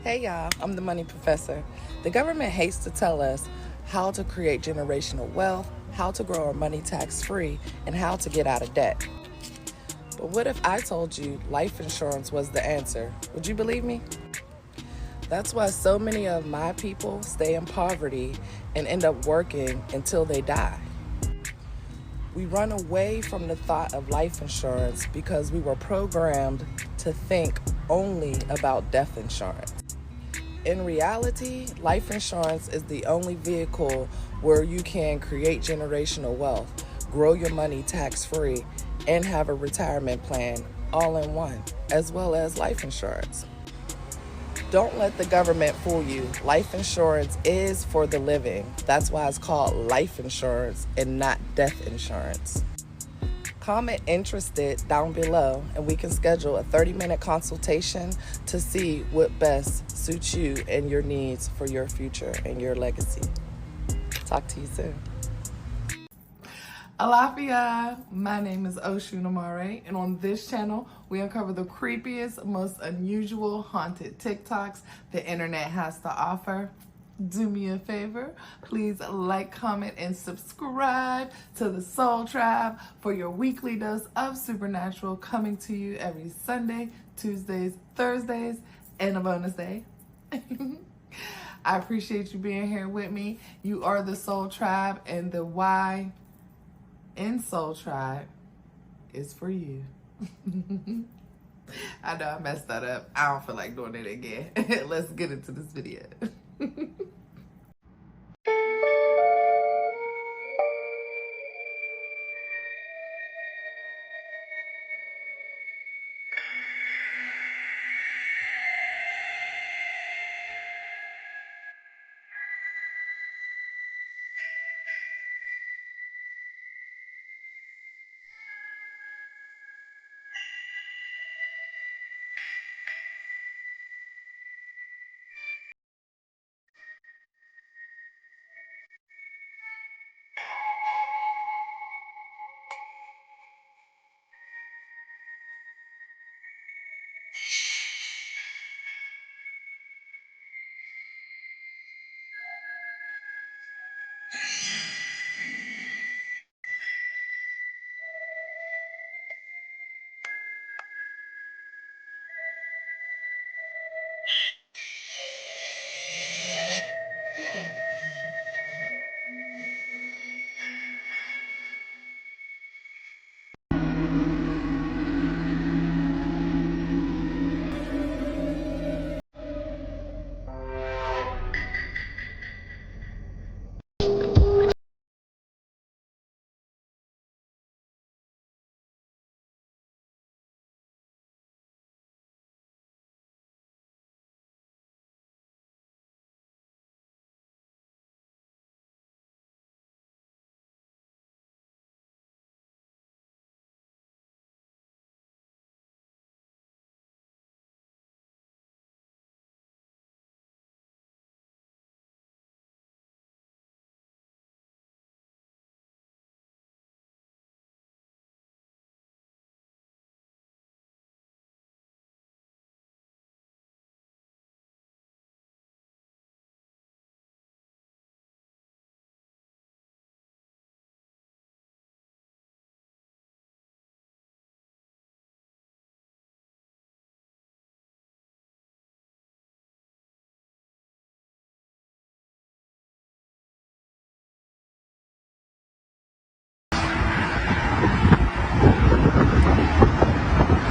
Hey y'all, I'm the Money Professor. The government hates to tell us how to create generational wealth, how to grow our money tax-free, and how to get out of debt. But what if I told you life insurance was the answer? Would you believe me? That's why so many of my people stay in poverty and end up working until they die. We run away from the thought of life insurance because we were programmed to think only about death insurance. In reality, life insurance is the only vehicle where you can create generational wealth, grow your money tax-free, and have a retirement plan all in one, as well as life insurance. Don't let the government fool you. Life insurance is for the living. That's why it's called life insurance and not death insurance. Comment interested down below and we can schedule a 30-minute consultation to see what best suits you and your needs for your future and your legacy. Talk to you soon. Alafia, my name is Oshun, and on this channel, we uncover the creepiest, most unusual haunted TikToks the internet has to offer. Do me a favor, please like, comment, and subscribe to the Soul Tribe for your weekly dose of supernatural coming to you every Sunday, Tuesdays, Thursdays, and a bonus day. I appreciate you being here with me. You are the Soul Tribe, and the why in Soul Tribe is for you. I know I messed that up. I don't feel like doing it again. Let's get into this video.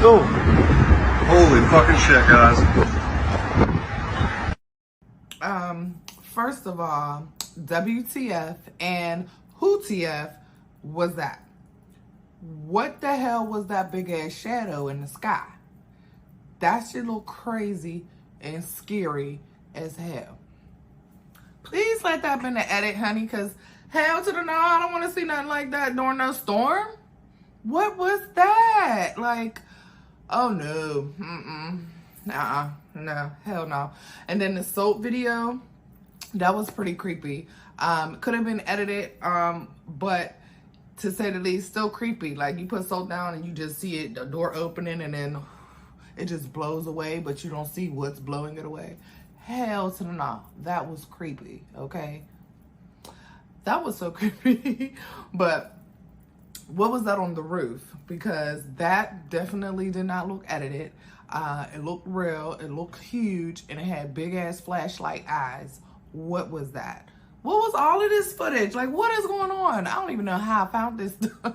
Oh, holy fucking shit, guys. First of all, WTF and who TF was that? What the hell was that big ass shadow in the sky? That shit look crazy and scary as hell. Please let that be in the edit, honey, because hell to the no, I don't want to see nothing like that during no storm. What was that? Like, oh no, no, hell no. And then the soap video, that was pretty creepy. Could have been edited, but to say the least, still creepy. Like, you put soap down and you just see it, the door opening, and then it just blows away, but you don't see what's blowing it away. Hell to the no. That was creepy, okay? That was so creepy. But what was that on the roof? Because that definitely did not look edited. It looked real, it looked huge, and it had big ass flashlight eyes. What was that? What was all of this footage? Like, what is going on? I don't even know how I found this stuff.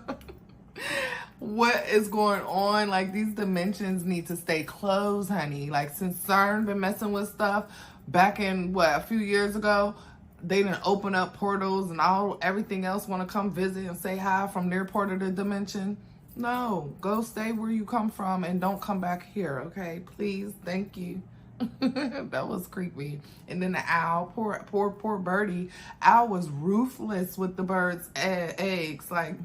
What is going on? Like, these dimensions need to stay closed, honey. Like, since CERN been messing with stuff back in, what, a few years ago, they didn't open up portals and everything else want to come visit and say hi from their part of the dimension. No, go stay where you come from and don't come back here, okay? Please, thank you. That was creepy. And then the owl, poor birdie. Owl was ruthless with the bird's eggs, like.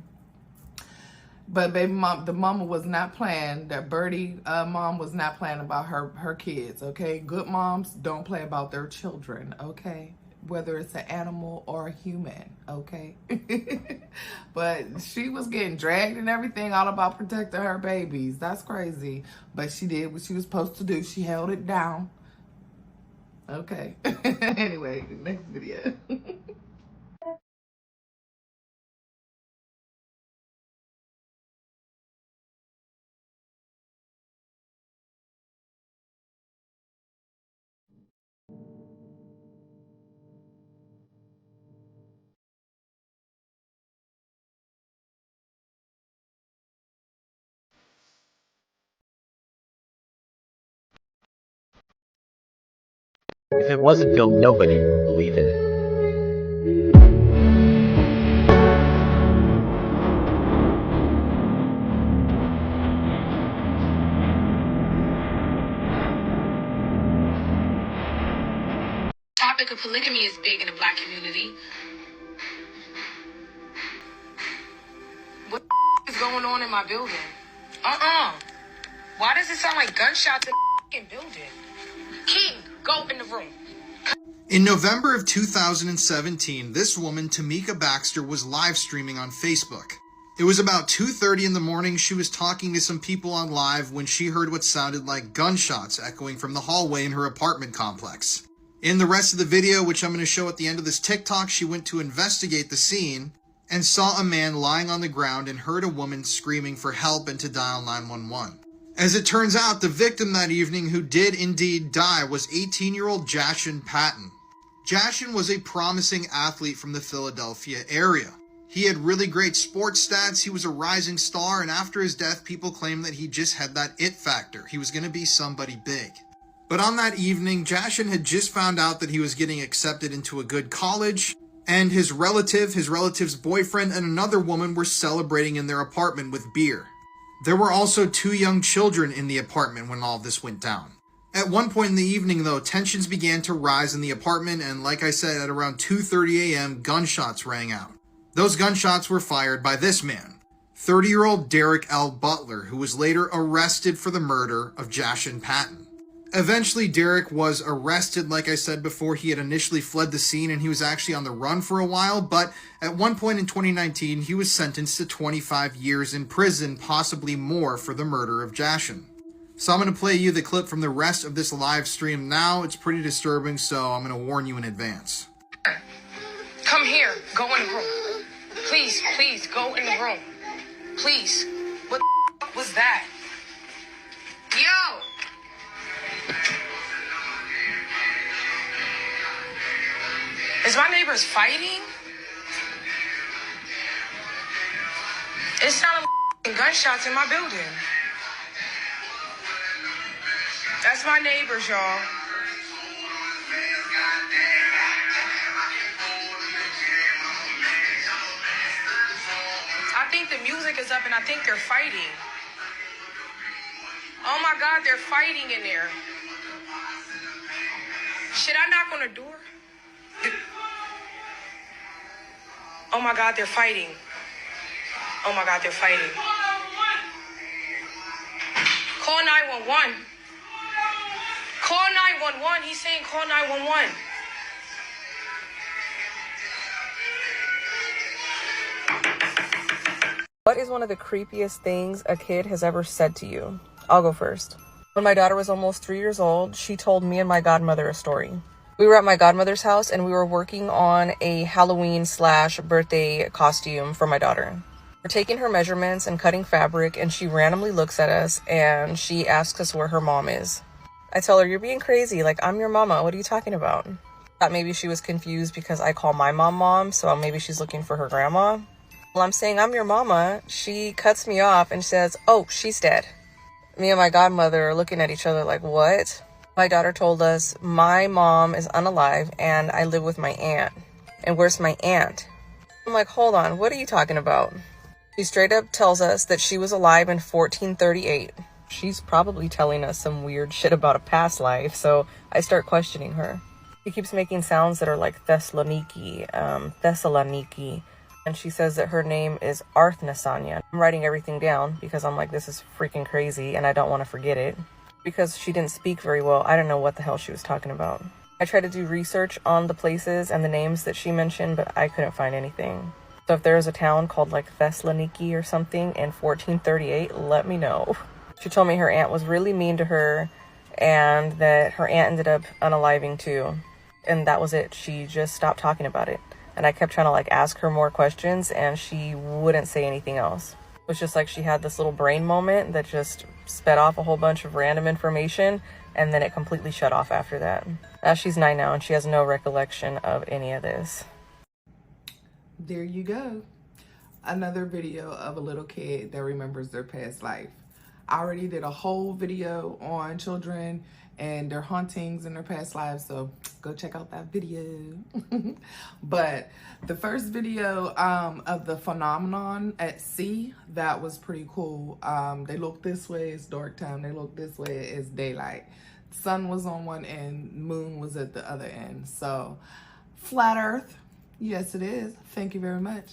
But baby mom, the mama was not playing. That birdie mom was not playing about her kids, okay? Good moms don't play about their children, okay? Whether it's an animal or a human, okay? But she was getting dragged and everything, all about protecting her babies. That's crazy. But she did what she was supposed to do. She held it down. Okay. Anyway, next video. If it wasn't filmed, nobody would believe in it. Topic of polygamy is big in the Black community. What is going on in my building? Why does it sound like gunshots in the building? King, go in the room. In November of 2017, this woman, Tamika Baxter, was live streaming on Facebook. It was about 2:30 in the morning. She was talking to some people on live when she heard what sounded like gunshots echoing from the hallway in her apartment complex. In the rest of the video, which I'm going to show at the end of this TikTok, she went to investigate the scene and saw a man lying on the ground and heard a woman screaming for help and to dial 911. As it turns out, the victim that evening who did indeed die was 18-year-old Oshun Patton. Oshun was a promising athlete from the Philadelphia area. He had really great sports stats, he was a rising star, and after his death, people claimed that he just had that it factor. He was going to be somebody big. But on that evening, Oshun had just found out that he was getting accepted into a good college, and his relative's boyfriend, and another woman were celebrating in their apartment with beer. There were also 2 young children in the apartment when all this went down. At one point in the evening, though, tensions began to rise in the apartment, and like I said, at around 2:30 a.m., gunshots rang out. Those gunshots were fired by this man, 30-year-old Derek L. Butler, who was later arrested for the murder of Oshun Patton. Eventually, Derek was arrested. Like I said before, he had initially fled the scene and he was actually on the run for a while, but at one point in 2019, he was sentenced to 25 years in prison, possibly more, for the murder of Oshun. So I'm going to play you the clip from the rest of this live stream now. It's pretty disturbing, so I'm going to warn you in advance. Come here. Go in the room. Please, please, go in the room. Please. What the was that? Yo! Is my neighbors fighting? It sounded like gunshots in my building. That's my neighbors, y'all. I think the music is up and I think they're fighting. Oh my God, they're fighting in there. Should I knock on the door? Oh my God, they're fighting. Oh my God, they're fighting. Call 911. Call 911. He's saying call 911. What is one of the creepiest things a kid has ever said to you? I'll go first. When my daughter was almost 3 years old, she told me and my godmother a story. We were at my godmother's house and we were working on a Halloween/birthday costume for my daughter. We're taking her measurements and cutting fabric, and she randomly looks at us and she asks us where her mom is. I tell her, "You're being crazy. Like, I'm your mama. What are you talking about?" Thought maybe she was confused because I call my mom, so maybe she's looking for her grandma. While I'm saying I'm your mama, she cuts me off and says, "Oh, she's dead." Me and my godmother are looking at each other like, what? My daughter told us, "My mom is unalive and I live with my aunt." And where's my aunt? I'm like, hold on, what are you talking about? She straight up tells us that she was alive in 1438. She's probably telling us some weird shit about a past life, so I start questioning her. She keeps making sounds that are like Thessaloniki, and she says that her name is Arthnasanya. I'm writing everything down because I'm like, this is freaking crazy and I don't want to forget it. Because she didn't speak very well, I don't know what the hell she was talking about. I tried to do research on the places and the names that she mentioned, but I couldn't find anything. So if there is a town called like Thessaloniki or something in 1438, let me know. She told me her aunt was really mean to her and that her aunt ended up unaliving too. And that was it. She just stopped talking about it. And I kept trying to like ask her more questions and she wouldn't say anything else. It was just like she had this little brain moment that just sped off a whole bunch of random information and then it completely shut off after that. She's 9 now and she has no recollection of any of this. There you go. Another video of a little kid that remembers their past life. I already did a whole video on children and their hauntings in their past lives, so go check out that video. But the first video of the phenomenon at sea, that was pretty cool. They look this way, it's dark time. They look this way, it's daylight. Sun was on one end, moon was at the other end. So flat earth, yes it is. Thank you very much.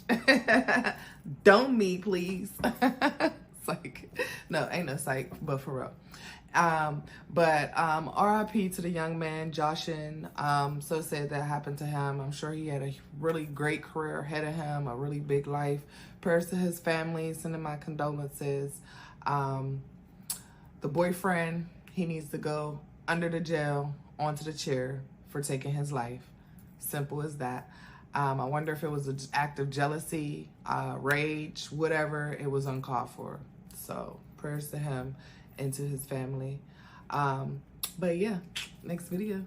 Don't me, please. Psych. No, ain't no psych, but for real. RIP to the young man, Oshun. So sad that happened to him. I'm sure he had a really great career ahead of him, a really big life. Prayers to his family, sending my condolences. The boyfriend, he needs to go under the jail, onto the chair for taking his life. Simple as that. I wonder if it was an act of jealousy, rage, whatever. It was uncalled for. So prayers to him and to his family. But yeah, next video.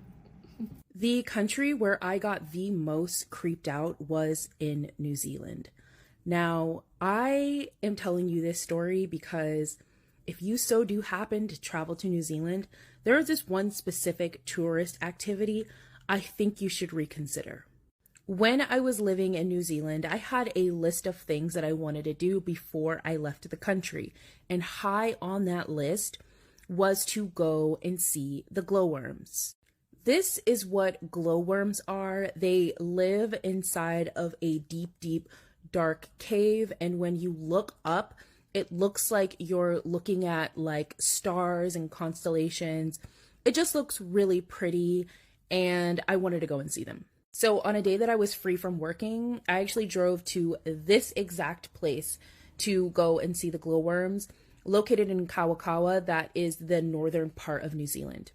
The country where I got the most creeped out was in New Zealand. Now, I am telling you this story because if you so do happen to travel to New Zealand, there is this one specific tourist activity I think you should reconsider. When I was living in New Zealand, I had a list of things that I wanted to do before I left the country. And high on that list was to go and see the glowworms. This is what glowworms are. They live inside of a deep, deep, dark cave. And when you look up, it looks like you're looking at like stars and constellations. It just looks really pretty. And I wanted to go and see them. So on a day that I was free from working, I actually drove to this exact place to go and see the glowworms, located in Kawakawa, that is the northern part of New Zealand.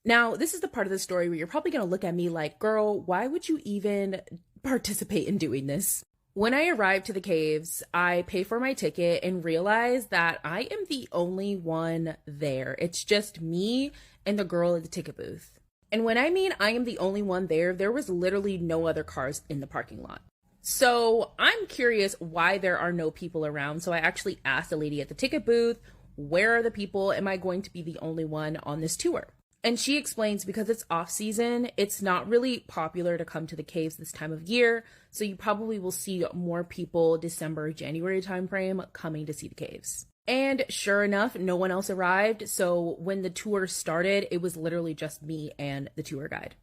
Now, this is the part of the story where you're probably going to look at me like, girl, why would you even participate in doing this? When I arrived to the caves, I pay for my ticket and realize that I am the only one there. It's just me and the girl at the ticket booth. And when I mean I am the only one there, there was literally no other cars in the parking lot. So I'm curious why there are no people around. So I actually asked the lady at the ticket booth, where are the people? Am I going to be the only one on this tour? And she explains because it's off season, it's not really popular to come to the caves this time of year. So you probably will see more people December, January timeframe coming to see the caves. And sure enough, no one else arrived. So when the tour started, it was literally just me and the tour guide.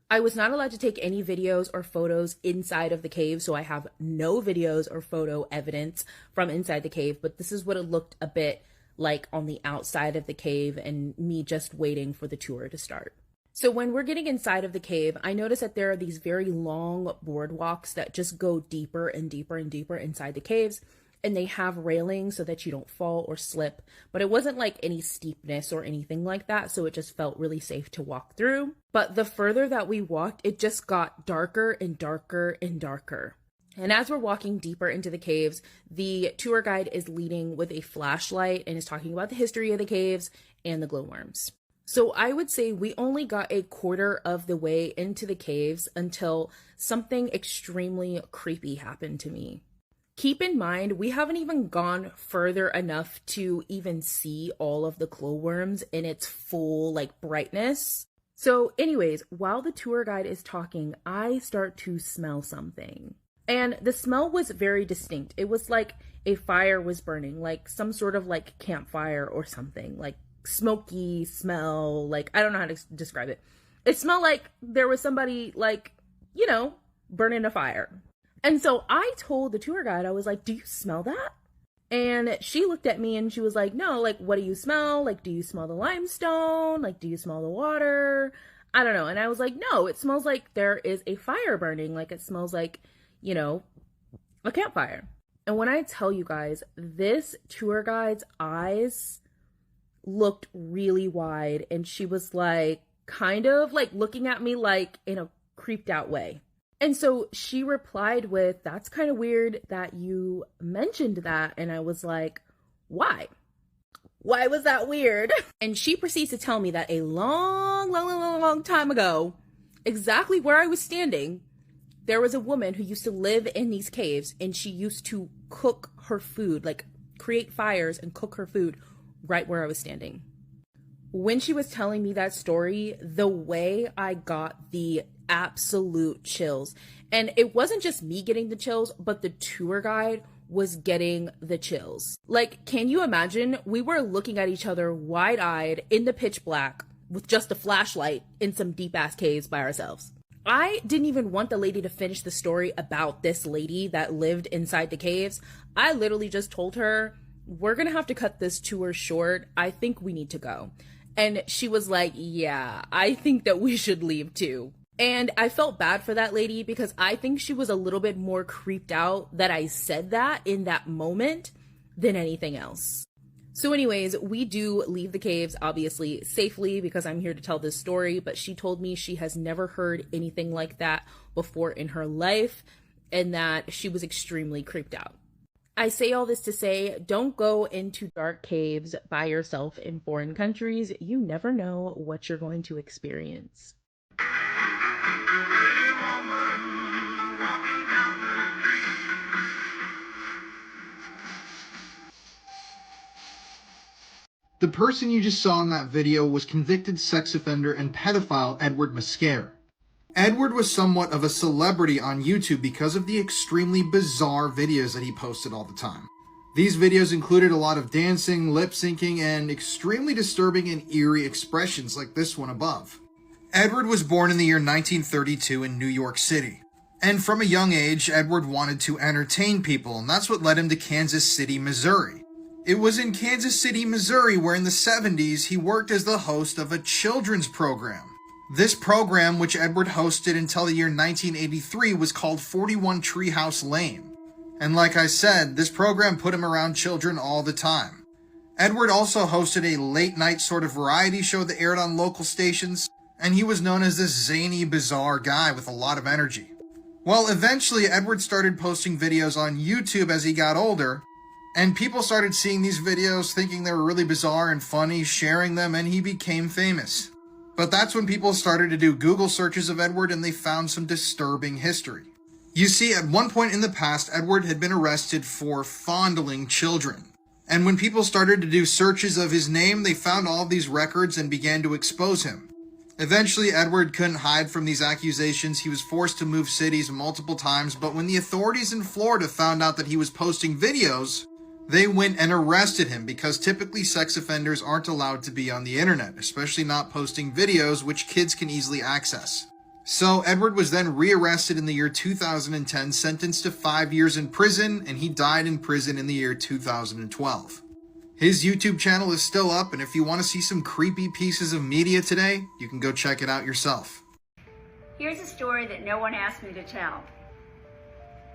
I was not allowed to take any videos or photos inside of the cave, so I have no videos or photo evidence from inside the cave, but this is what it looked a bit like on the outside of the cave and me just waiting for the tour to start. So when we're getting inside of the cave, I noticed that there are these very long boardwalks that just go deeper and deeper and deeper inside the caves, and they have railings so that you don't fall or slip, but it wasn't like any steepness or anything like that, so it just felt really safe to walk through. But the further that we walked, it just got darker and darker and darker. And as we're walking deeper into the caves, the tour guide is leading with a flashlight and is talking about the history of the caves and the glowworms. So I would say we only got a quarter of the way into the caves until something extremely creepy happened to me. Keep in mind, we haven't even gone further enough to even see all of the glowworms in its full brightness. So anyways, while the tour guide is talking, I start to smell something. And the smell was very distinct. It was like a fire was burning, like some sort of campfire or something, like smoky smell. I don't know how to describe it. It smelled like there was somebody burning a fire. And so I told the tour guide, I was like, do you smell that? And she looked at me and she was like, no, what do you smell? Do you smell the limestone? Do you smell the water? I don't know. And I was like, no, it smells like there is a fire burning. It smells like, a campfire. And when I tell you guys, this tour guide's eyes looked really wide. And she was kind of looking at me in a creeped out way. And so she replied with, that's kind of weird that you mentioned that. And I was like, why? Why was that weird? And she proceeds to tell me that a long time ago, exactly where I was standing, there was a woman who used to live in these caves, and she used to cook her food, create fires and cook her food right where I was standing. When she was telling me that story, the way I got the absolute chills, and it wasn't just me getting the chills, but the tour guide was getting the chills. Can you imagine? We were looking at each other wide-eyed in the pitch black with just a flashlight in some deep-ass caves by ourselves. I didn't even want the lady to finish the story about this lady that lived inside the caves. I literally just told her, we're gonna have to cut this tour short. I think we need to go. And she was like, yeah, I think that we should leave too. And I felt bad for that lady because I think she was a little bit more creeped out that I said that in that moment than anything else. So anyways, we do leave the caves, obviously safely, because I'm here to tell this story, but she told me she has never heard anything like that before in her life and that she was extremely creeped out. I say all this to say, don't go into dark caves by yourself in foreign countries. You never know what you're going to experience. The person you just saw in that video was convicted sex offender and pedophile Edward Mescare. Edward was somewhat of a celebrity on YouTube because of the extremely bizarre videos that he posted all the time. These videos included a lot of dancing, lip syncing, and extremely disturbing and eerie expressions like this one above. Edward was born in the year 1932 in New York City. And from a young age, Edward wanted to entertain people, and that's what led him to Kansas City, Missouri. It was in Kansas City, Missouri, where in the 70s he worked as the host of a children's program. This program, which Edward hosted until the year 1983, was called 41 Treehouse Lane. And like I said, this program put him around children all the time. Edward also hosted a late-night sort of variety show that aired on local stations, and he was known as this zany, bizarre guy with a lot of energy. Well, eventually, Edward started posting videos on YouTube as he got older, and people started seeing these videos, thinking they were really bizarre and funny, sharing them, and he became famous. But that's when people started to do Google searches of Edward and they found some disturbing history. You see, at one point in the past, Edward had been arrested for fondling children. And when people started to do searches of his name, they found all of these records and began to expose him. Eventually, Edward couldn't hide from these accusations. He was forced to move cities multiple times, but when the authorities in Florida found out that he was posting videos, they went and arrested him because typically sex offenders aren't allowed to be on the internet, especially not posting videos which kids can easily access. So Edward was then rearrested in the year 2010, sentenced to 5 years in prison, and he died in prison in the year 2012. His YouTube channel is still up, and if you want to see some creepy pieces of media today, you can go check it out yourself. Here's a story that no one asked me to tell.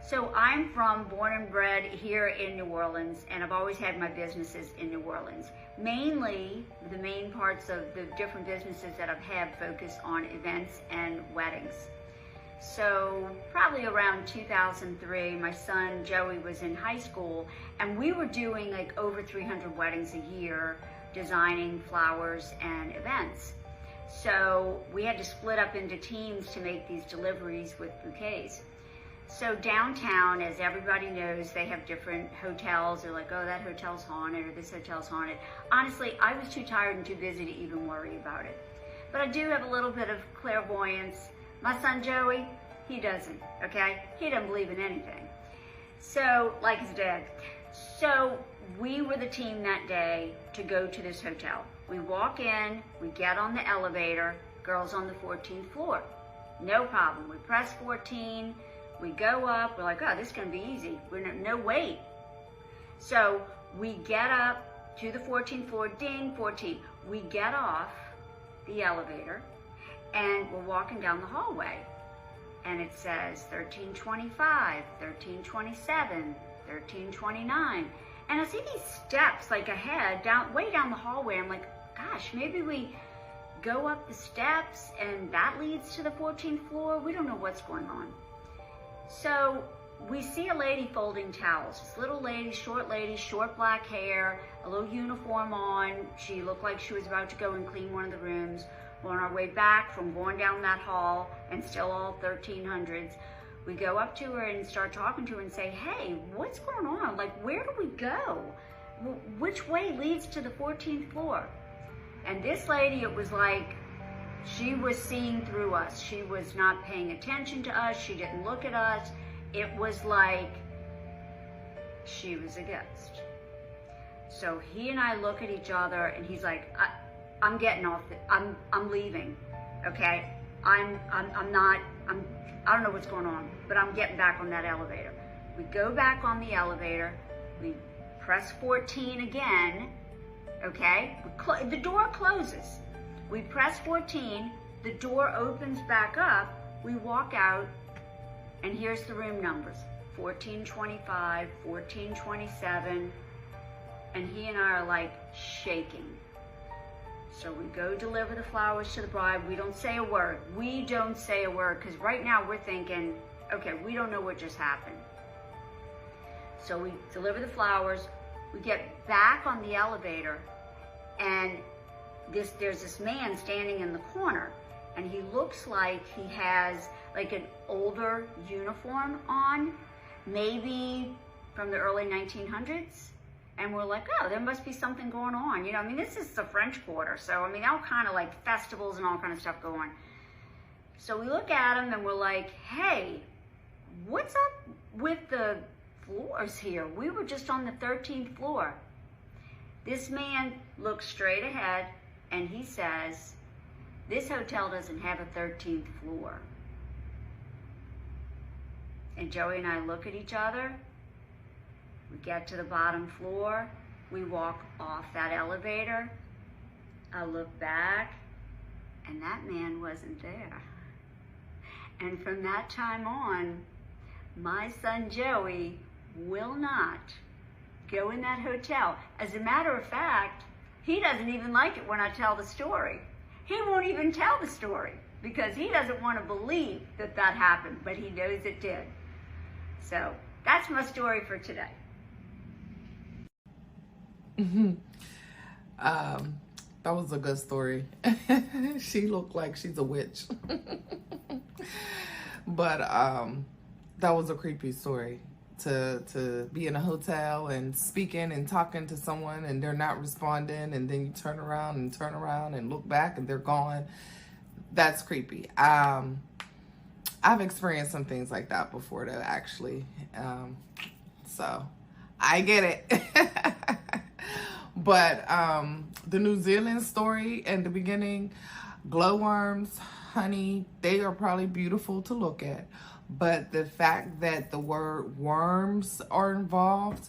So I'm born and bred here in New Orleans, and I've always had my businesses in New Orleans. Mainly, the main parts of the different businesses that I've had focus on events and weddings. So probably around 2003, my son Joey was in high school, and we were doing like over 300 weddings a year, designing flowers and events. So we had to split up into teams to make these deliveries with bouquets. So downtown, as everybody knows, they have different hotels. They're like, oh, that hotel's haunted or this hotel's haunted. Honestly, I was too tired and too busy to even worry about it. But I do have a little bit of clairvoyance. My son Joey, he doesn't, okay? He doesn't believe in anything. So, like his dad. So we were the team that day to go to this hotel. We walk in, we get on the elevator, girls on the 14th floor. No problem. We press 14. We go up, we're like, oh, this is gonna be easy. We're no wait. So we get up to the 14th floor, ding, 14. We get off the elevator and we're walking down the hallway. And it says 1325, 1327, 1329. And I see these steps like ahead, way down the hallway. I'm like, gosh, maybe we go up the steps and that leads to the 14th floor. We don't know what's going on. So we see a lady folding towels. This little lady, short black hair, a little uniform on. She looked like she was about to go and clean one of the rooms. We're on our way back from going down that hall and still all 1300s. We go up to her and start talking to her and say, hey, what's going on? Like, where do we go? Which way leads to the 14th floor? And this lady, it was like, she was seeing through us. She was not paying attention to us. She didn't look at us. It was like she was a ghost. So he and I look at each other and he's like, I'm getting off, I'm leaving, okay? I don't know what's going on, but I'm getting back on that elevator. We go back on the elevator. We press 14 again, okay? The door closes. We press 14, the door opens back up, we walk out, and here's the room numbers, 1425, 1427, and he and I are like shaking. So we go deliver the flowers to the bride. We don't say a word. We don't say a word, because right now we're thinking, okay, we don't know what just happened. So we deliver the flowers, we get back on the elevator, and there's this man standing in the corner, and he looks like he has like an older uniform on, maybe from the early 1900s. And we're like, oh, there must be something going on. You know, I mean, this is the French Quarter, so I mean, all kind of like festivals and all kind of stuff go on. So we look at him and we're like, hey, what's up with the floors here? We were just on the 13th floor. This man looks straight ahead and he says, this hotel doesn't have a 13th floor. And Joey and I look at each other. We get to the bottom floor. We walk off that elevator. I look back, and that man wasn't there. And from that time on, my son Joey will not go in that hotel. As a matter of fact, he doesn't even like it when I tell the story. He won't even tell the story because he doesn't want to believe that that happened, but he knows it did. So that's my story for today. That was a good story. She looked like she's a witch. But that was a creepy story. to be in a hotel and speaking and talking to someone and they're not responding, and then you turn around and look back and they're gone. That's creepy. I've experienced some things like that before though, actually. So I get it. But the New Zealand story in the beginning, glowworms, honey, they are probably beautiful to look at. But the fact that the word worms are involved,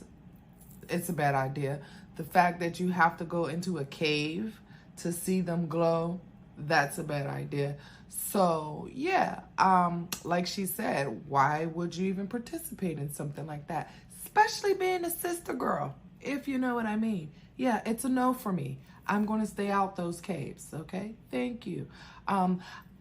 it's a bad idea. The fact that you have to go into a cave to see them glow, that's a bad idea. So yeah, like she said, why would you even participate in something like that? Especially being a sister girl, if you know what I mean. Yeah, it's a no for me. I'm going to stay out those caves, okay? Thank you.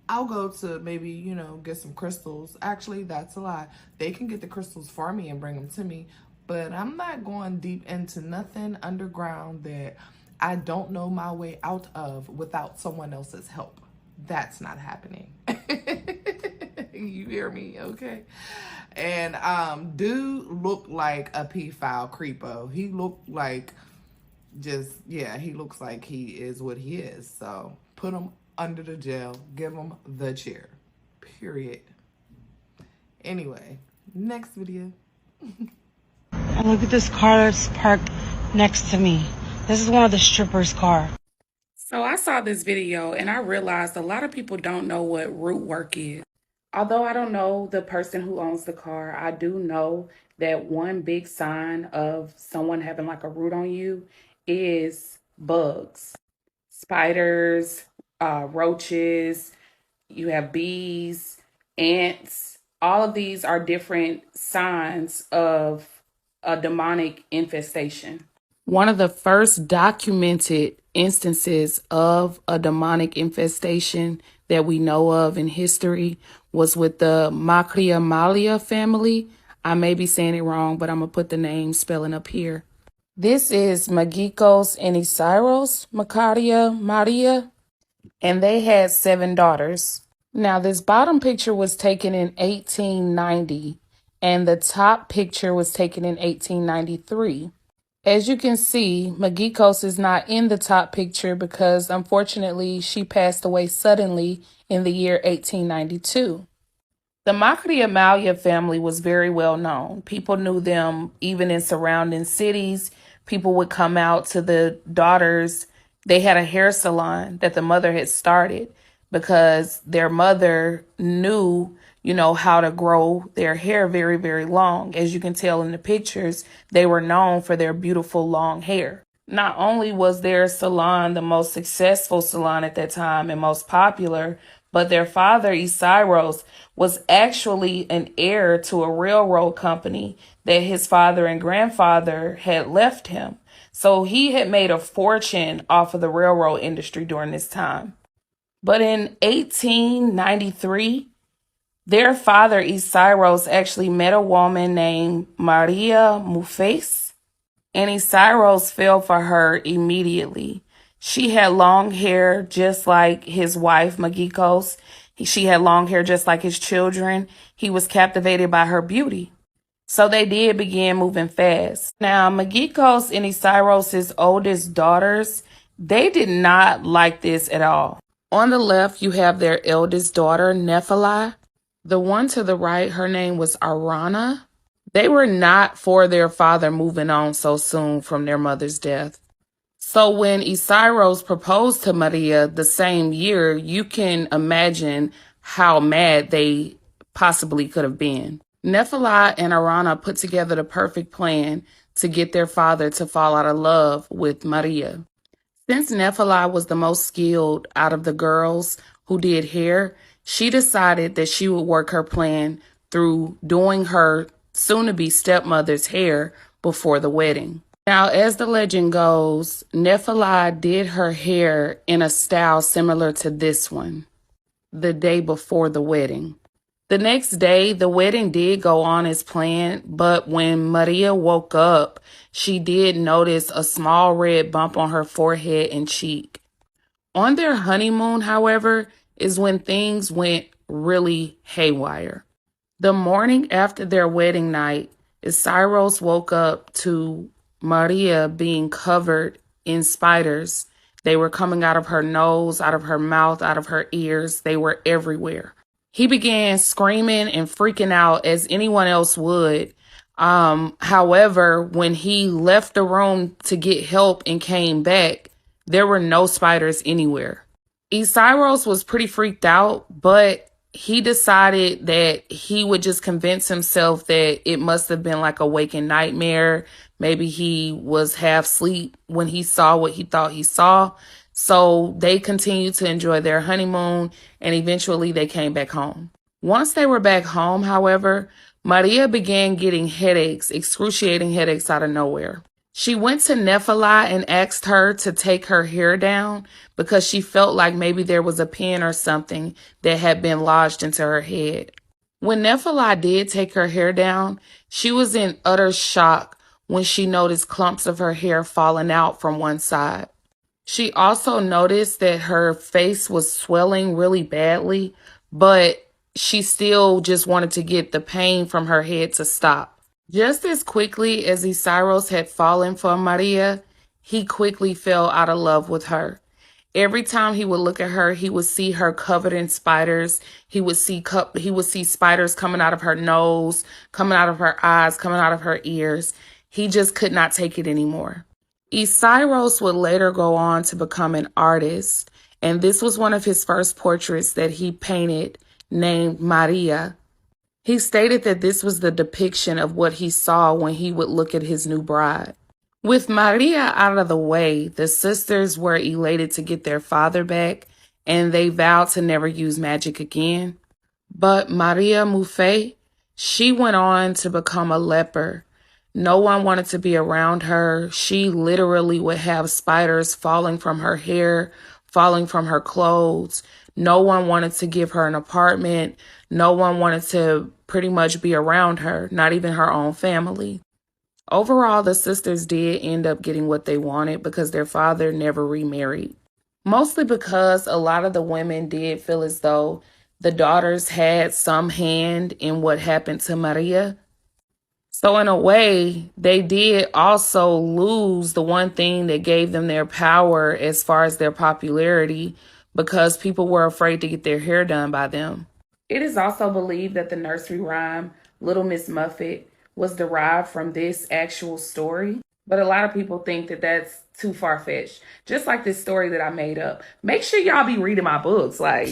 I'll go to maybe, get some crystals. Actually, that's a lie. They can get the crystals for me and bring them to me, but I'm not going deep into nothing underground that I don't know my way out of without someone else's help. That's not happening. You hear me? Okay. And dude looked like a pedophile creepo. He looked like he looks like he is what he is. So put him under the jail, give him the chair, period. Anyway, next video. And look at this car that's parked next to me. This is one of the strippers' car. So I saw this video and I realized a lot of people don't know what root work is. Although I don't know the person who owns the car, I do know that one big sign of someone having like a root on you is bugs, spiders, roaches, you have bees, ants. All of these are different signs of a demonic infestation. One of the first documented instances of a demonic infestation that we know of in history was with the Macriamalia family. I may be saying it wrong, but I'm going to put the name spelling up here. This is Magikos and Isairos Macaria Maria, and they had 7 daughters. Now, this bottom picture was taken in 1890, and the top picture was taken in 1893. As you can see, Magikos is not in the top picture because, unfortunately, she passed away suddenly in the year 1892. The Makri Amalia family was very well known. People knew them even in surrounding cities. People would come out to the daughters. They had a hair salon that the mother had started because their mother knew, how to grow their hair very, very long. As you can tell in the pictures, they were known for their beautiful long hair. Not only was their salon the most successful salon at that time and most popular, but their father, Isairos, was actually an heir to a railroad company that his father and grandfather had left him. So he had made a fortune off of the railroad industry during this time. But in 1893, their father, Isairos, actually met a woman named Maria Mufes, and Isairos fell for her immediately. She had long hair just like his wife, Magikos. She had long hair just like his children. He was captivated by her beauty. So they did begin moving fast. Now, Magikos and Isairos' oldest daughters, they did not like this at all. On the left, you have their eldest daughter, Nephili. The one to the right, her name was Arana. They were not for their father moving on so soon from their mother's death. So when Isairos proposed to Maria the same year, you can imagine how mad they possibly could have been. Nephili and Arana put together the perfect plan to get their father to fall out of love with Maria. Since Nephili was the most skilled out of the girls who did hair, she decided that she would work her plan through doing her soon-to-be stepmother's hair before the wedding. Now, as the legend goes, Nephili did her hair in a style similar to this one the day before the wedding. The next day, the wedding did go on as planned, but when Maria woke up, she did notice a small red bump on her forehead and cheek. On their honeymoon, however, is when things went really haywire. The morning after their wedding night Cyrus woke up to Maria being covered in spiders. They were coming out of her nose, out of her mouth, out of her ears. They were everywhere. He began screaming and freaking out as anyone else would. However, when he left the room to get help and came back, there were no spiders anywhere. Cyrus was pretty freaked out, but he decided that he would just convince himself that it must have been like a waking nightmare. Maybe he was half asleep when he saw what he thought he saw. So they continued to enjoy their honeymoon, and eventually they came back home. Once they were back home, however, Maria began getting headaches, excruciating headaches out of nowhere. She went to Nephilah and asked her to take her hair down because she felt like maybe there was a pin or something that had been lodged into her head. When Nephilah did take her hair down, she was in utter shock when she noticed clumps of her hair falling out from one side. She also noticed that her face was swelling really badly, but she still just wanted to get the pain from her head to stop. Just as quickly as Cyrus had fallen for Maria, he quickly fell out of love with her. Every time he would look at her, he would see her covered in spiders. He would see spiders coming out of her nose, coming out of her eyes, coming out of her ears. He just could not take it anymore. Cyrus would later go on to become an artist, and this was one of his first portraits that he painted named Maria. He stated that this was the depiction of what he saw when he would look at his new bride. With Maria out of the way, the sisters were elated to get their father back, and they vowed to never use magic again. But Maria Mufe, she went on to become a leper. No one wanted to be around her. She literally would have spiders falling from her hair, falling from her clothes. No one wanted to give her an apartment. No one wanted to pretty much be around her, not even her own family. Overall, the sisters did end up getting what they wanted because their father never remarried. Mostly because a lot of the women did feel as though the daughters had some hand in what happened to Maria. So in a way, they did also lose the one thing that gave them their power as far as their popularity, because people were afraid to get their hair done by them. It is also believed that the nursery rhyme, Little Miss Muffet, was derived from this actual story. But a lot of people think that that's too far-fetched. Just like this story that I made up. Make sure y'all be reading my books. Like,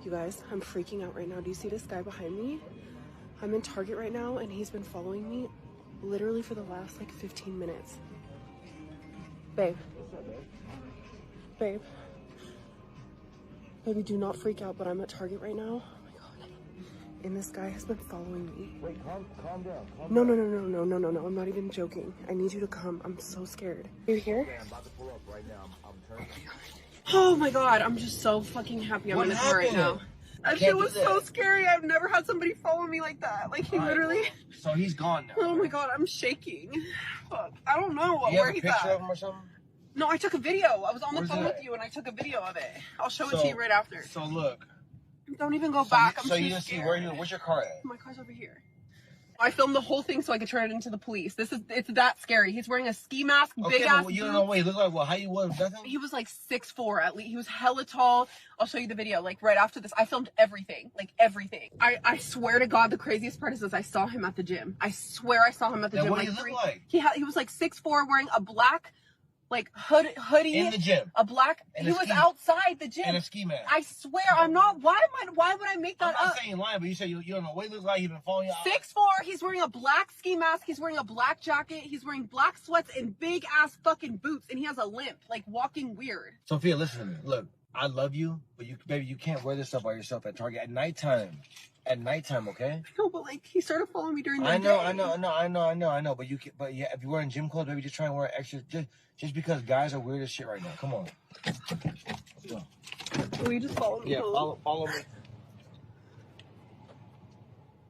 you guys, I'm freaking out right now. Do you see this guy behind me? I'm in Target right now, and he's been following me literally for the last like 15 minutes. Babe. Babe. Baby, do not freak out, but I'm at Target right now. Oh my god. And this guy has been following me. Wait, calm down. No. I'm not even joking. I need you to come. I'm so scared. You're here? Yeah, I'm about to pull up right now. I'm turning. Oh my god, I'm just so fucking happy I'm in the car right now. That shit was so scary. I've never had somebody follow me like that. Like, he literally... So he's gone now. Oh my god, I'm shaking. Fuck. I don't know where he's at. You have a picture of him or something? No, I took a video. I was on the phone with you and I took a video of it. I'll show it to you right after. So look. Don't even go back. I'm so too you didn't see where's your car at? My car's over here. I filmed the whole thing so I could turn it into the police. It's that scary. He's wearing a ski mask, big ass boots. You don't know what he looked like. Well, how you was nothing? He was like 6'4" at least. He was hella tall. I'll show you the video like right after this. I filmed everything, like everything. I swear to God, the craziest part is I saw him at the gym. I swear I saw him at the gym. What did he look like? He was like 6'4", wearing a black like hoodie in the gym. A black. He was outside the gym in a ski mask. I swear I'm not. Why would I make that up? I'm not saying you're lying, but you said you don't know what he looks like. He's been following you. 6'4". He's wearing a black ski mask. He's wearing a black jacket. He's wearing black sweats and big ass fucking boots, and he has a limp, like walking weird. Sophia, listen to me. Look, I love you, but you can't wear this stuff by yourself at Target at nighttime. At nighttime, okay? No, but like he started following me during the day. I know. But yeah, if you're wearing gym clothes, maybe just try and wear extra. Just because guys are weird as shit right now. Come on. Let's go. Will you just follow me? Yeah, follow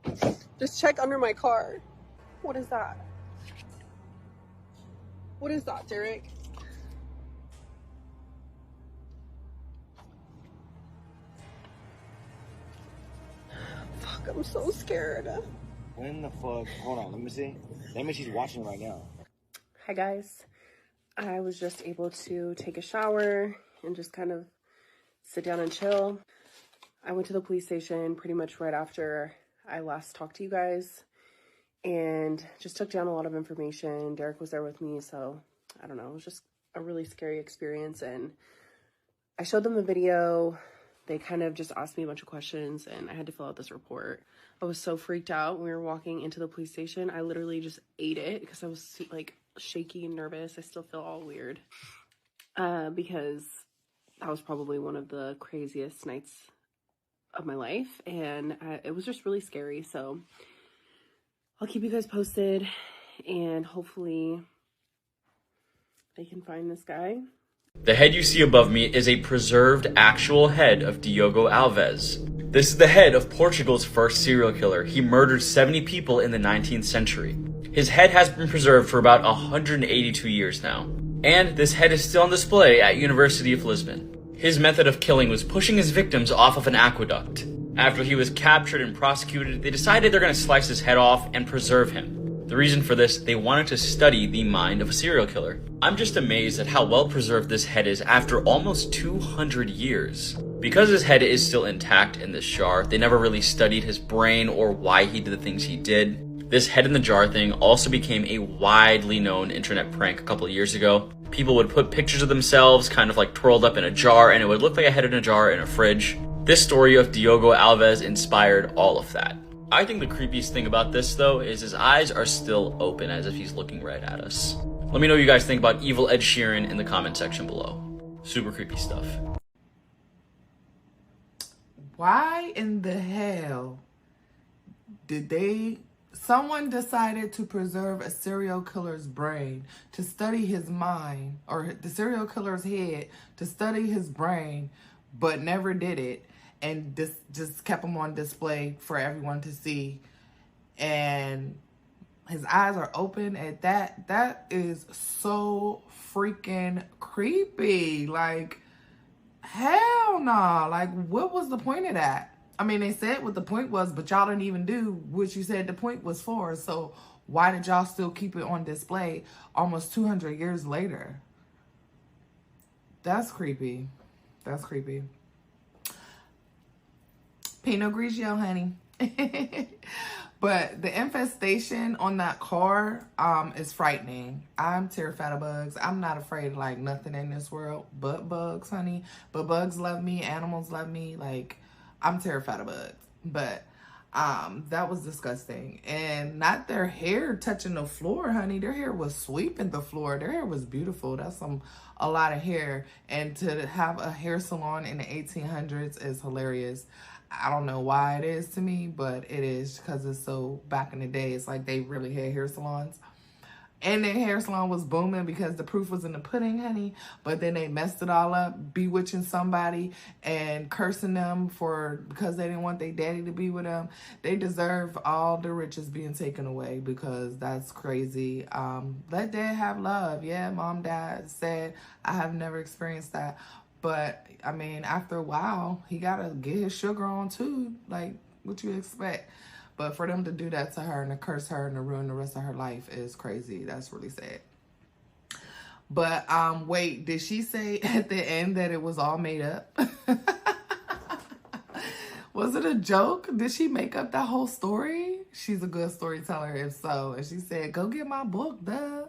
me. Just check under my car. What is that? What is that, Derek? I'm so scared. When the fuck? Hold on, let me see. That means she's watching right now. Hi guys. I was just able to take a shower and just kind of sit down and chill. I went to the police station pretty much right after I last talked to you guys and just took down a lot of information. Derek was there with me, so I don't know. It was just a really scary experience, and I showed them the video. They kind of just asked me a bunch of questions and I had to fill out this report. I was so freaked out when we were walking into the police station. I literally just ate it because I was like shaky and nervous. I still feel all weird because that was probably one of the craziest nights of my life, and it was just really scary. So I'll keep you guys posted, and hopefully they can find this guy. The head you see above me is a preserved actual head of Diogo Alves. This is the head of Portugal's first serial killer. He murdered 70 people in the 19th century. His head has been preserved for about 182 years now. And this head is still on display at University of Lisbon. His method of killing was pushing his victims off of an aqueduct. After he was captured and prosecuted, they decided they're going to slice his head off and preserve him. The reason for this, they wanted to study the mind of a serial killer. I'm just amazed at how well preserved this head is after almost 200 years. Because his head is still intact in this jar, they never really studied his brain or why he did the things he did. This head in the jar thing also became a widely known internet prank a couple of years ago. People would put pictures of themselves kind of like twirled up in a jar, and it would look like a head in a jar in a fridge. This story of Diogo Alves inspired all of that. I think the creepiest thing about this, though, is his eyes are still open as if he's looking right at us. Let me know what you guys think about evil Ed Sheeran in the comment section below. Super creepy stuff. Why in the hell did someone decided to preserve a serial killer's brain to study his mind, or the serial killer's head to study his brain, but never did it, and just kept him on display for everyone to see, and his eyes are open at that? That is so freaking creepy. Like, hell nah. Like, what was the point of that? I mean, they said what the point was, but y'all didn't even do what you said the point was for. So why did y'all still keep it on display almost 200 years later? That's creepy. That's creepy. Pinot Grigio, honey. But the infestation on that car is frightening. I'm terrified of bugs. I'm not afraid of like nothing in this world but bugs, honey. But bugs love me. Animals love me. Like, I'm terrified of bugs. But that was disgusting. And not their hair touching the floor, honey. Their hair was sweeping the floor. Their hair was beautiful. That's a lot of hair. And to have a hair salon in the 1800s is hilarious. I don't know why it is to me, but it is because it's so back in the day. It's like they really had hair salons. And their hair salon was booming because the proof was in the pudding, honey. But then they messed it all up, bewitching somebody and cursing them because they didn't want their daddy to be with them. They deserve all the riches being taken away because that's crazy. Let dad have love. Yeah, mom, dad, sad. I have never experienced that. But, I mean, after a while, he got to get his sugar on, too. Like, what you expect? But for them to do that to her and to curse her and to ruin the rest of her life is crazy. That's really sad. But, wait, did she say at the end that it was all made up? Was it a joke? Did she make up that whole story? She's a good storyteller, if so. And she said, go get my book, duh.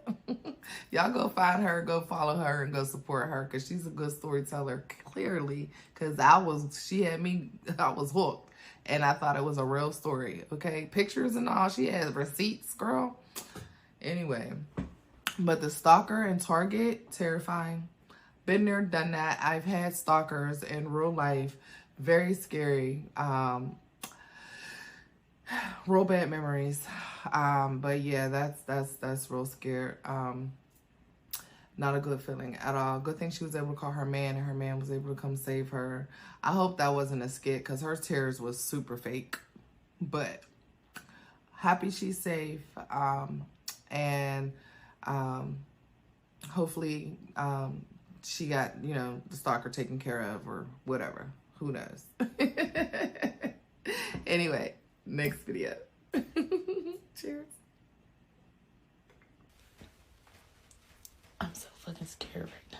Y'all go find her, go follow her, and go support her, because she's a good storyteller, clearly. Because I was hooked. And I thought it was a real story, okay? Pictures and all. She has receipts, girl. Anyway. But the stalker in Target, terrifying. Been there, done that. I've had stalkers in real life. Very scary. Real bad memories. But yeah, that's real scared. Not a good feeling at all. Good thing she was able to call her man and her man was able to come save her. I hope that wasn't a skit because her tears was super fake. But happy she's safe. And hopefully she got, the stalker taken care of or whatever. Who knows? Anyway, Next video. Cheers. I'm so fucking scared right now.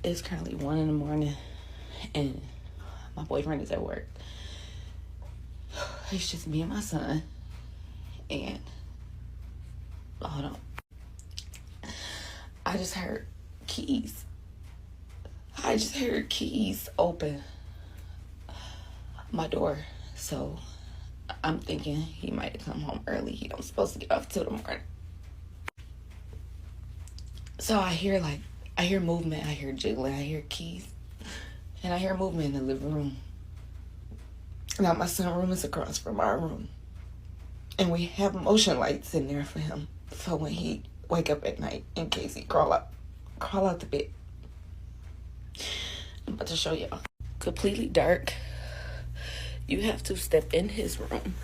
It's currently 1 in the morning and my boyfriend is at work. It's just me and my son. And hold on. I just heard keys. I just heard keys open my door. So I'm thinking he might have come home early. He don't supposed to get off till the morning. So I hear movement, I hear jiggling, I hear keys, and I hear movement in the living room. Now my son's room is across from our room, and we have motion lights in there for him, so when he wake up at night, in case he crawl out the bed. I'm about to show y'all. Completely dark. You have to step in his room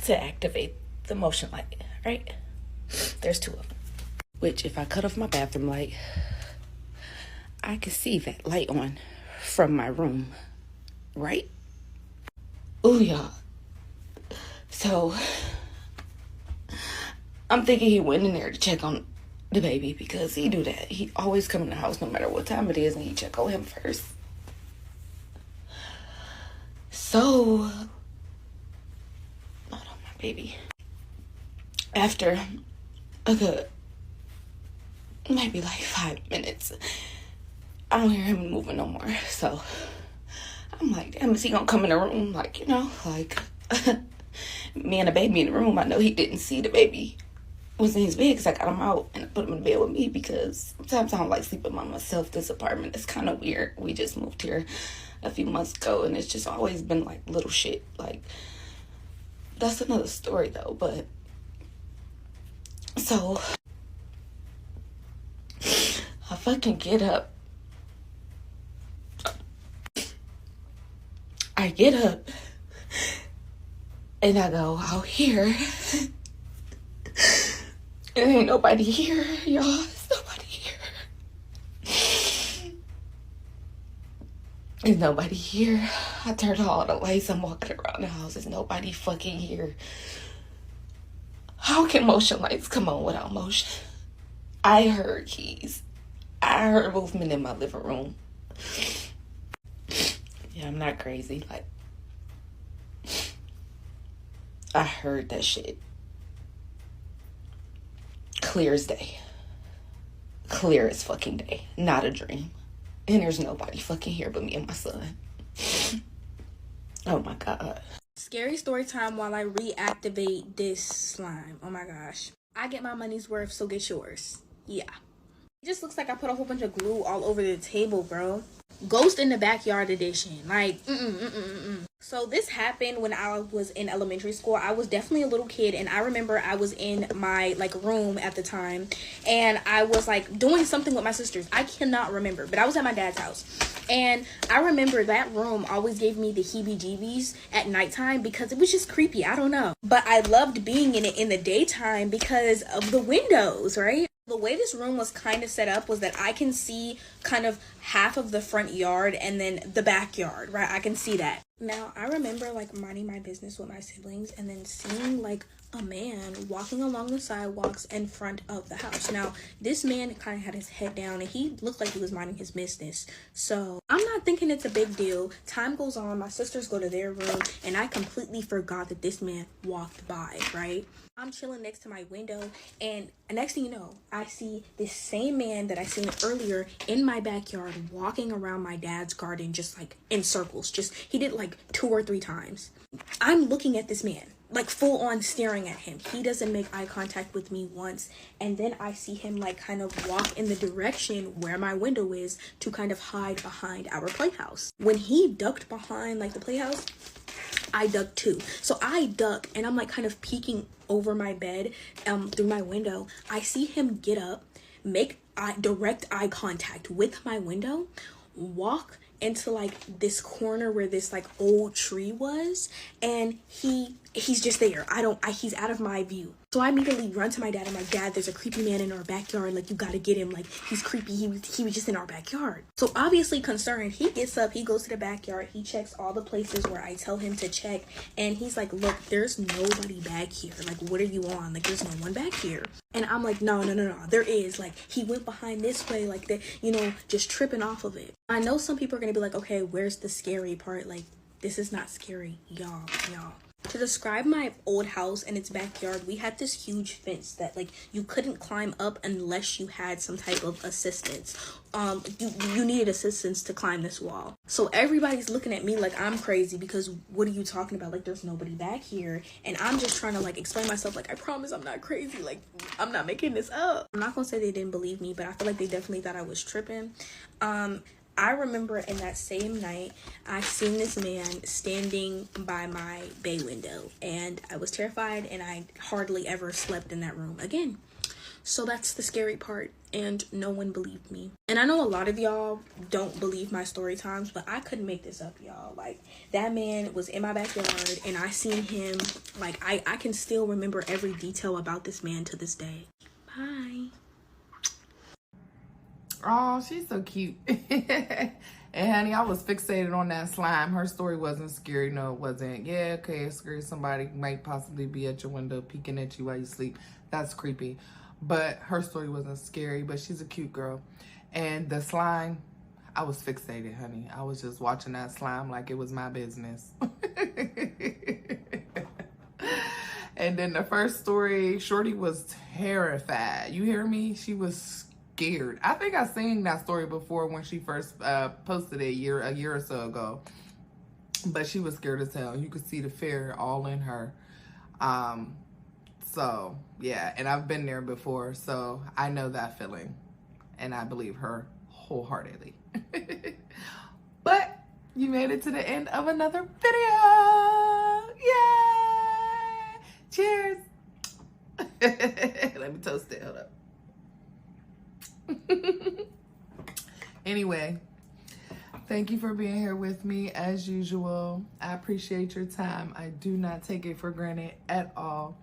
to activate the motion light, right? There's 2 of them. Which, if I cut off my bathroom light, I can see that light on from my room, right? Ooh, y'all. So, I'm thinking he went in there to check on the baby because he do that. He always come in the house no matter what time it is and he check on him first. So, hold on, my baby. After a good maybe like 5 minutes, I don't hear him moving no more. So I'm like, damn, is he gonna come in the room? Like, you know, like me and the baby in the room. I know he didn't see the baby was in his bed because I got him out and I put him in the bed with me because sometimes I don't like sleeping by myself. This apartment is kind of weird. We just moved here a few months ago and it's just always been like little shit. Like, that's another story though. But so I fucking get up. I get up and I go out here. And ain't nobody here, y'all. There's nobody here. There's nobody here. I turned all the lights. I'm walking around the house. There's nobody fucking here. How can motion lights come on without motion? I heard keys. I heard movement in my living room. Yeah, I'm not crazy. Like, I heard that shit. Clear as day. Clear as fucking day. Not a dream. And there's nobody fucking here but me and my son. Oh my God. Scary story time while I reactivate this slime. Oh my gosh. I get my money's worth, so get yours. Yeah. It just looks like I put a whole bunch of glue all over the table, bro. Ghost in the Backyard edition. Like, So this happened when I was in elementary school. I was definitely a little kid, and I remember I was in my like room at the time, and I was like doing something with my sisters. I cannot remember, but I was at my dad's house, and I remember that room always gave me the heebie-jeebies at nighttime because it was just creepy. I don't know, but I loved being in it in the daytime because of the windows, right? The way this room was kind of set up was that I can see kind of half of the front yard and then the backyard, right? I can see that. Now, I remember like minding my business with my siblings and then seeing like a man walking along the sidewalks in front of the house. Now, this man kind of had his head down and he looked like he was minding his business. So I'm not thinking it's a big deal. Time goes on, my sisters go to their room, and I completely forgot that this man walked by, right? I'm chilling next to my window, and next thing you know, I see this same man that I seen earlier in my backyard walking around my dad's garden just like in circles. Just, he did like 2 or 3 times. I'm looking at this man, like full on staring at him. He doesn't make eye contact with me once, and then I see him like kind of walk in the direction where my window is to kind of hide behind our playhouse. When he ducked behind like the playhouse, I ducked too. So I duck and I'm like kind of peeking over my bed through my window. I see him get up, make direct eye contact with my window, walk into like this corner where this like old tree was, and he he's just there. He's out of my view. So I immediately run to my dad. I'm like, Dad, there's a creepy man in our backyard. Like, you gotta get him. Like, he's creepy. He was just in our backyard. So obviously concerned, he gets up, he goes to the backyard, he checks all the places where I tell him to check. And he's like, look, there's nobody back here. Like, what are you on? Like, there's no one back here. And I'm like, no, there is. Like, he went behind this way, like, that, you know, just tripping off of it. I know some people are gonna be like, okay, where's the scary part? Like, this is not scary, y'all. To describe my old house and its backyard, we had this huge fence that, like, you couldn't climb up unless you had some type of assistance. You needed assistance to climb this wall. So everybody's looking at me like I'm crazy because what are you talking about? Like, there's nobody back here. And I'm just trying to, like, explain myself, like, I promise I'm not crazy. Like, I'm not making this up. I'm not gonna say they didn't believe me, but I feel like they definitely thought I was tripping. I remember in that same night, I seen this man standing by my bay window, and I was terrified, and I hardly ever slept in that room again. So that's the scary part, and no one believed me. And I know a lot of y'all don't believe my story times, but I couldn't make this up, y'all. Like, that man was in my backyard, and I seen him. Like, I can still remember every detail about this man to this day. Bye. Oh, she's so cute. And honey, I was fixated on that slime. Her story wasn't scary. No, it wasn't. Yeah, okay, it's scary. Somebody might possibly be at your window peeking at you while you sleep. That's creepy. But her story wasn't scary, but she's a cute girl. And the slime, I was fixated, honey. I was just watching that slime like it was my business. And then the first story, Shorty was terrified. You hear me? She was scared. I think I seen that story before when she first posted it a year or so ago. But she was scared as hell. You could see the fear all in her. So yeah, and I've been there before, so I know that feeling, and I believe her wholeheartedly. But you made it to the end of another video. Yay! Cheers. Let me toast it. Hold up. Anyway, thank you for being here with me as usual. I appreciate your time. I do not take it for granted at all.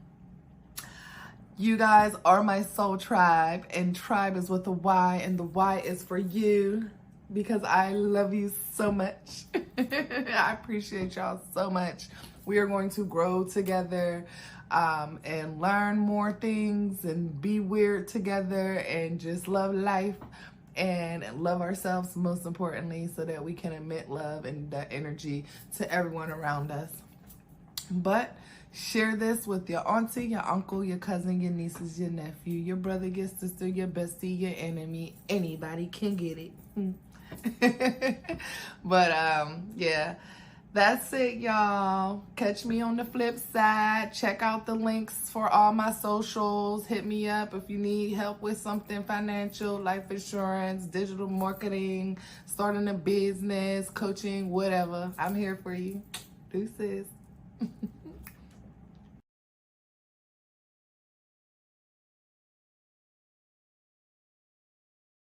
You guys are my soul tribe, and tribe is with a Y, and the Y is for you because I love you so much. I appreciate y'all so much. We are going to grow together and learn more things and be weird together and just love life and love ourselves most importantly, so that we can emit love and that energy to everyone around us. But share this with your auntie, your uncle, your cousin, your nieces, your nephew, your brother, your sister, your bestie, your enemy. Anybody can get it. But yeah, that's it, y'all. Catch me on the flip side. Check out the links for all my socials. Hit me up if you need help with something financial, life insurance, digital marketing, starting a business, coaching, whatever. I'm here for you. Deuces.